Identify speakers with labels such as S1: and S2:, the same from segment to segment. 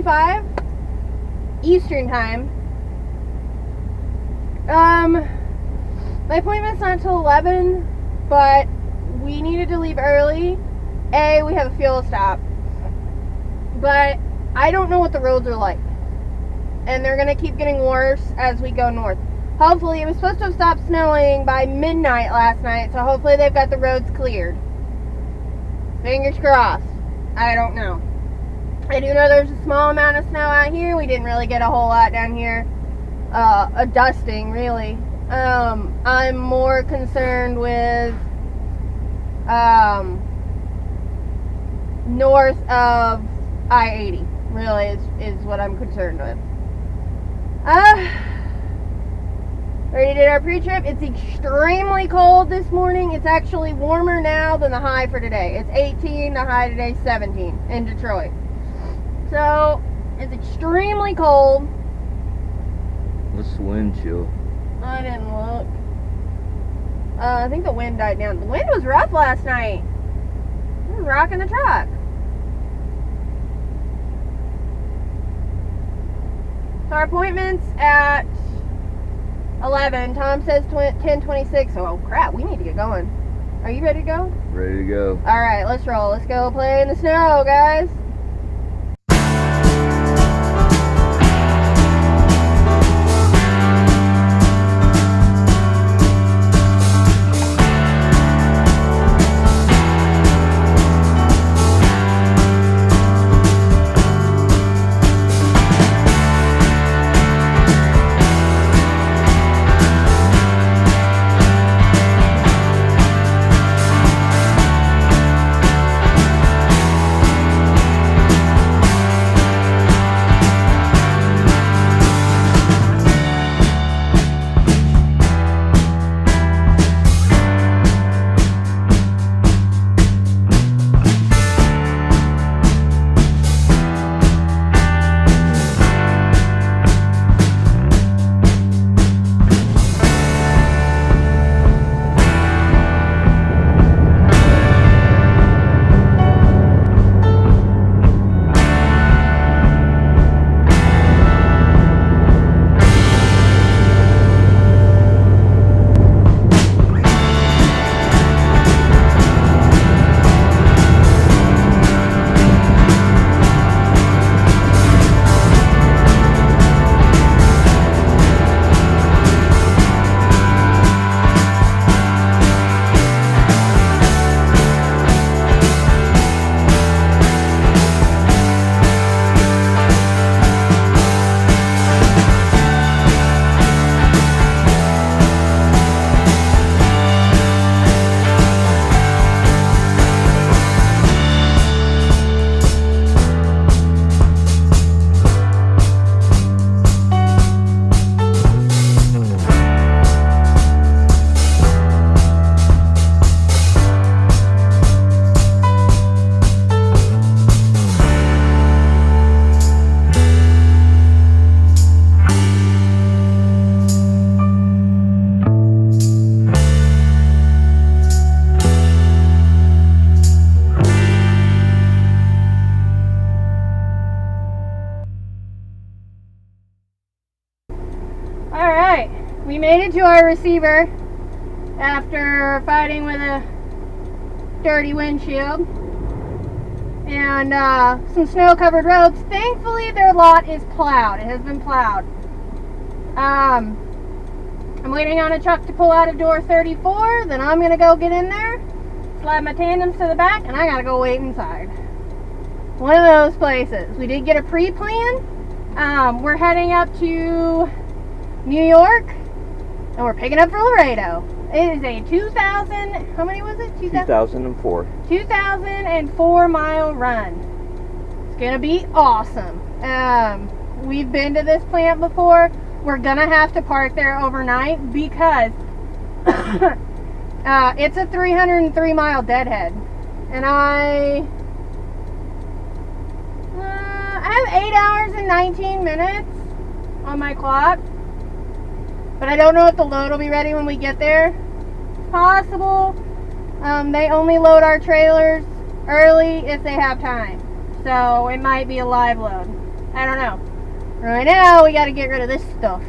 S1: 10:45 Eastern time. My appointment's not until 11, but we needed to leave early. We have a fuel stop, but I don't know what the roads are like, and they're gonna keep getting worse as we go north. Hopefully, it was supposed to have stopped snowing by midnight last night, so hopefully they've got the roads cleared. Fingers crossed. I don't know. I do know there's a small amount of snow out here. We didn't really get a whole lot down here. A dusting, really. I'm more concerned with north of I-80, really, is what I'm concerned with. Already did our pre-trip. It's extremely cold this morning. It's actually warmer now than the high for today. It's 18, the high today is 17 in Detroit. So, it's extremely cold.
S2: What's the wind chill?
S1: I didn't look. I think the wind died down. The wind was rough last night. It was rocking the truck. So our appointment's at 11. Tom says 10:26. Oh crap, we need to get going. Are you ready to go?
S2: Ready to go.
S1: Alright, let's roll. Let's go play in the snow, guys. Alright, we made it to our receiver after fighting with a dirty windshield and some snow-covered roads. Thankfully, their lot is plowed. It has been plowed. I'm waiting on a truck to pull out of door 34. Then I'm going to go get in there, slide my tandems to the back, and I got to go wait inside. One of those places. We did get a pre-plan. We're heading up to New York, and we're picking up for Laredo. It is a 2000, how many was it?
S2: 2004.
S1: 2004 mile run. It's gonna be awesome. We've been to this plant before. We're gonna have to park there overnight because it's a 303 mile deadhead, and I have 8 hours and 19 minutes on my clock. But I don't know if the load will be ready when we get there. It's possible. They only load our trailers early if they have time. So it might be a live load. I don't know. Right now, we gotta get rid of this stuff.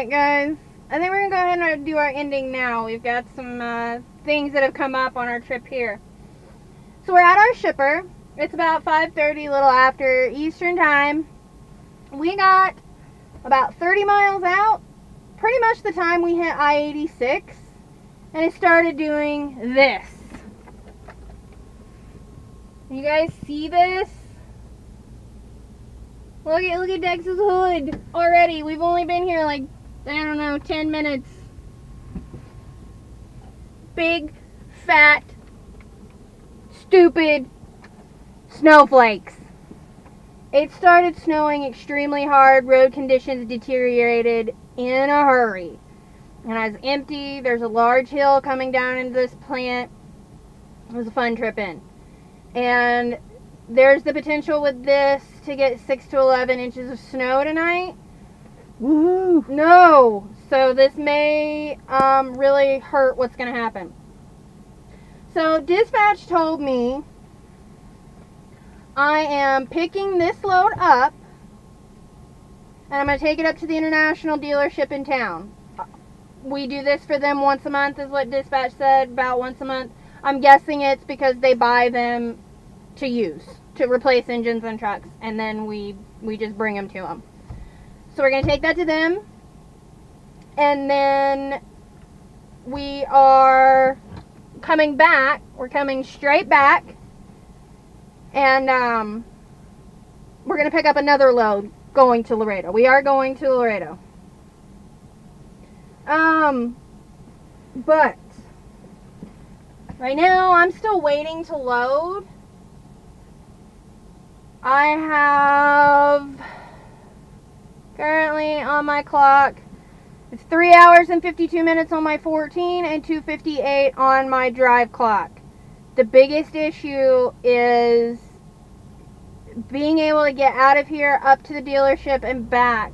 S1: Guys, I think we're gonna go ahead and do our ending now. We've got some things that have come up on our trip here. So we're at our shipper. It's about 5:30, a little after Eastern time. We got about 30 miles out, pretty much the time we hit I-86, and it started doing this. You guys see this? Look at Dex's hood already. We've only been here like, I don't know, 10 minutes. Big, fat, stupid snowflakes. It started snowing extremely hard. Road conditions deteriorated in a hurry. And I was empty. There's a large hill coming down into this plant. It was a fun trip in. And there's the potential with this to get 6 to 11 inches of snow tonight. Woo! No! So this may really hurt what's going to happen. So dispatch told me I am picking this load up and I'm going to take it up to the international dealership in town. We do this for them once a month is what dispatch said, about once a month. I'm guessing it's because they buy them to use, to replace engines and trucks, and then we just bring them to them. So we're going to take that to them, and then we are coming back. We're coming straight back, and we're going to pick up another load going to Laredo. We are going to Laredo. But right now I'm still waiting to load. I have currently on my clock, it's 3 hours and 52 minutes on my 14 and 2:58 on my drive clock. The biggest issue is being able to get out of here, up to the dealership and back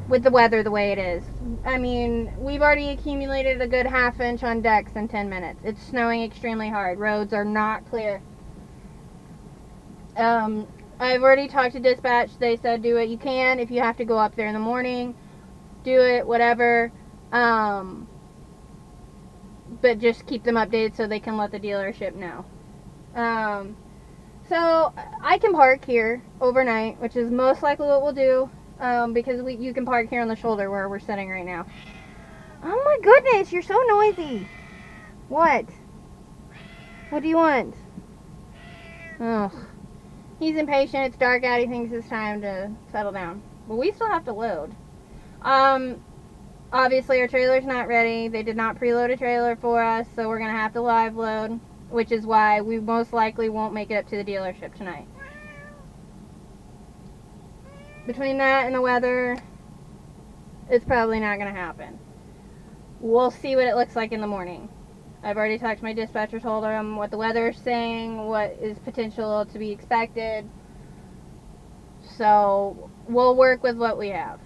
S1: with the weather the way it is. I mean, we've already accumulated a good ½ inch on decks in 10 minutes. It's snowing extremely hard. Roads are not clear. I've already talked to dispatch. They said do what you can. If you have to go up there in the morning, do it, whatever. But just keep them updated so they can let the dealership know. So I can park here overnight, which is most likely what we'll do, because you can park here on the shoulder where we're sitting right now. Oh my goodness, you're so noisy. What? What do you want? Ugh. He's impatient. It's dark out. He thinks it's time to settle down. But we still have to load. Obviously our trailer's not ready. They did not preload a trailer for us, so we're going to have to live load, which is why we most likely won't make it up to the dealership tonight. Between that and the weather, it's probably not going to happen. We'll see what it looks like in the morning. I've already talked to my dispatcher, told them what the weather is saying, what is potential to be expected. So we'll work with what we have.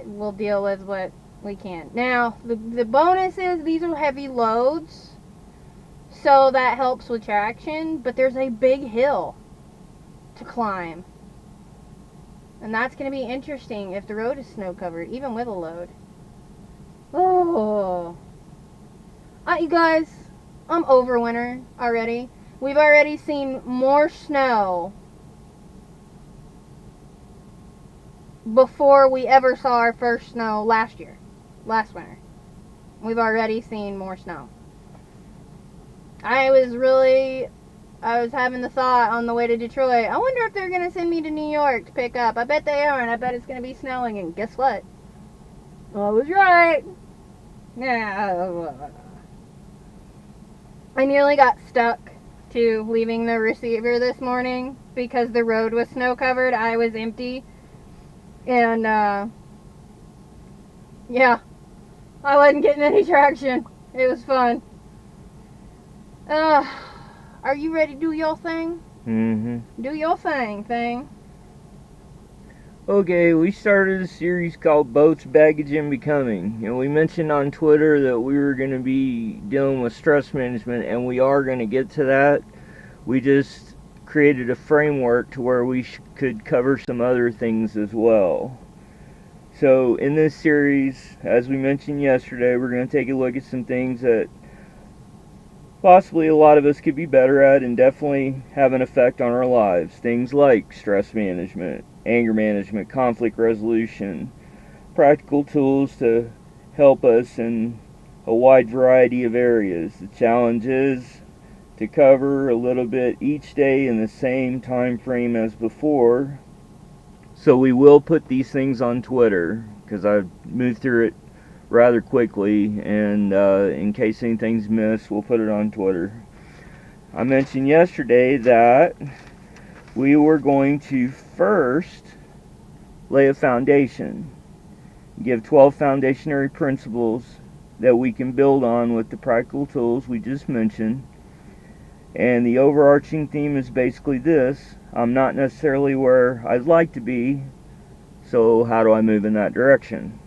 S1: We'll deal with what we can. Now, the bonus is these are heavy loads, so that helps with traction, but there's a big hill to climb. And that's going to be interesting if the road is snow covered, even with a load. Oh. You guys, I'm over winter already. We've already seen more snow before we ever saw our first snow last winter. We've already seen more snow. I was having the thought on the way to Detroit, I wonder if they're going to send me to New York to pick up. I bet they are, and I bet it's going to be snowing, and guess what? I was right. Yeah. I nearly got stuck to leaving the receiver this morning because the road was snow covered. I was empty. And, yeah. I wasn't getting any traction. It was fun. Are you ready to do your thing?
S2: Mm-hmm.
S1: Do your thing.
S2: Okay, we started a series called Boats, Baggage, and Becoming. And we mentioned on Twitter that we were going to be dealing with stress management, and we are going to get to that. We just created a framework to where we could cover some other things as well. So in this series, as we mentioned yesterday, we're going to take a look at some things that possibly a lot of us could be better at and definitely have an effect on our lives. Things like stress management, anger management, conflict resolution, practical tools to help us in a wide variety of areas. The challenge is to cover a little bit each day in the same time frame as before. So we will put these things on Twitter because I've moved through it rather quickly, and in case anything's missed, we'll put it on Twitter. I mentioned yesterday that we were going to first lay a foundation, give 12 foundational principles that we can build on with the practical tools we just mentioned. And the overarching theme is basically this: I'm not necessarily where I'd like to be, so how do I move in that direction?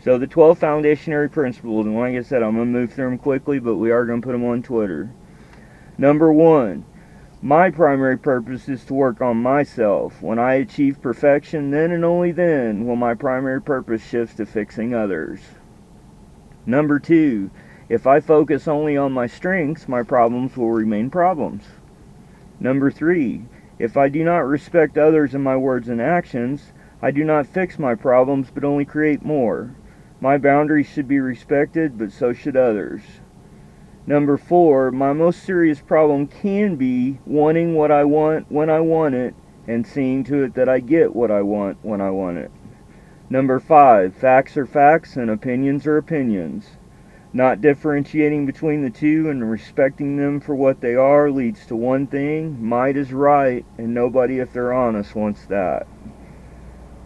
S2: So the 12 foundational principles, and like I said, I'm going to move through them quickly, but we are going to put them on Twitter. Number 1, my primary purpose is to work on myself. When I achieve perfection, then and only then will my primary purpose shift to fixing others. Number 2, if I focus only on my strengths, my problems will remain problems. Number 3, if I do not respect others in my words and actions, I do not fix my problems, but only create more. My boundaries should be respected, but so should others. Number 4, my most serious problem can be wanting what I want when I want it, and seeing to it that I get what I want when I want it. Number 5, facts are facts and opinions are opinions. Not differentiating between the two and respecting them for what they are leads to one thing: might is right, and nobody, if they're honest, wants that.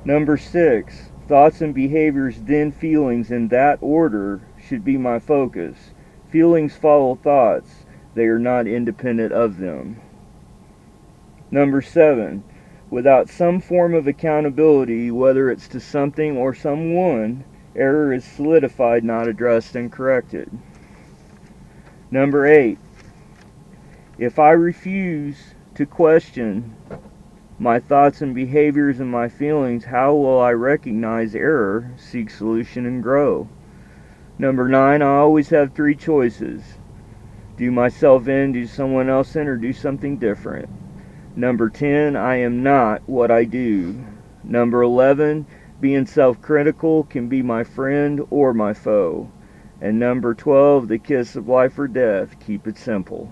S2: Number 6, thoughts and behaviors, then feelings, in that order should be my focus. Feelings follow thoughts, they are not independent of them. Number 7, without some form of accountability, whether it's to something or someone, error is solidified, not addressed and corrected. Number 8, if I refuse to question my thoughts and behaviors and my feelings, how will I recognize error, seek solution, and grow? Number 9, I always have 3 choices: do myself in, do someone else in, or do something different. Number 10, I am not what I do. Number 11, being self-critical can be my friend or my foe. And number 12, the kiss of life or death, keep it simple.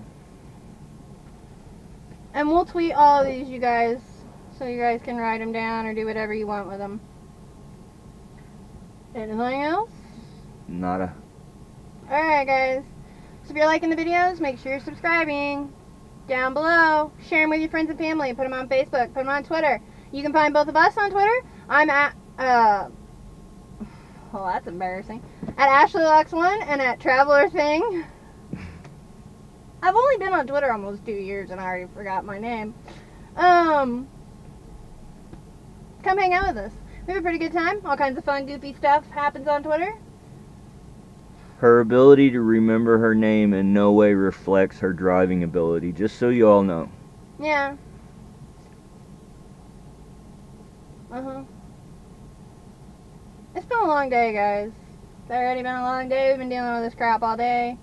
S1: And we'll tweet all of these, you guys, so you guys can write them down or do whatever you want with them. Anything else?
S2: Nada.
S1: Alright, guys. So if you're liking the videos, make sure you're subscribing. Down below, share them with your friends and family. Put them on Facebook, put them on Twitter. You can find both of us on Twitter. I'm at, well, that's embarrassing. At AshleyLux1 and at Traveler Thing. I've only been on Twitter almost 2 years and I already forgot my name. Come hang out with us. We have a pretty good time. All kinds of fun, goofy stuff happens on Twitter.
S2: Her ability to remember her name in no way reflects her driving ability, just so you all know.
S1: Yeah. It's been a long day, guys. It's already been a long day. We've been dealing with this crap all day.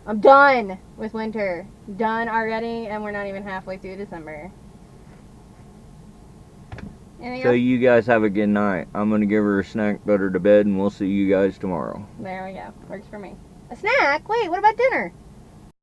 S1: I'm done with winter. Done already, and we're not even halfway through December. Anything
S2: So
S1: else?
S2: you guys have a good night. I'm going to give her a snack, put her to bed, and we'll see you guys tomorrow.
S1: There we go. Works for me. A snack? Wait, what about dinner?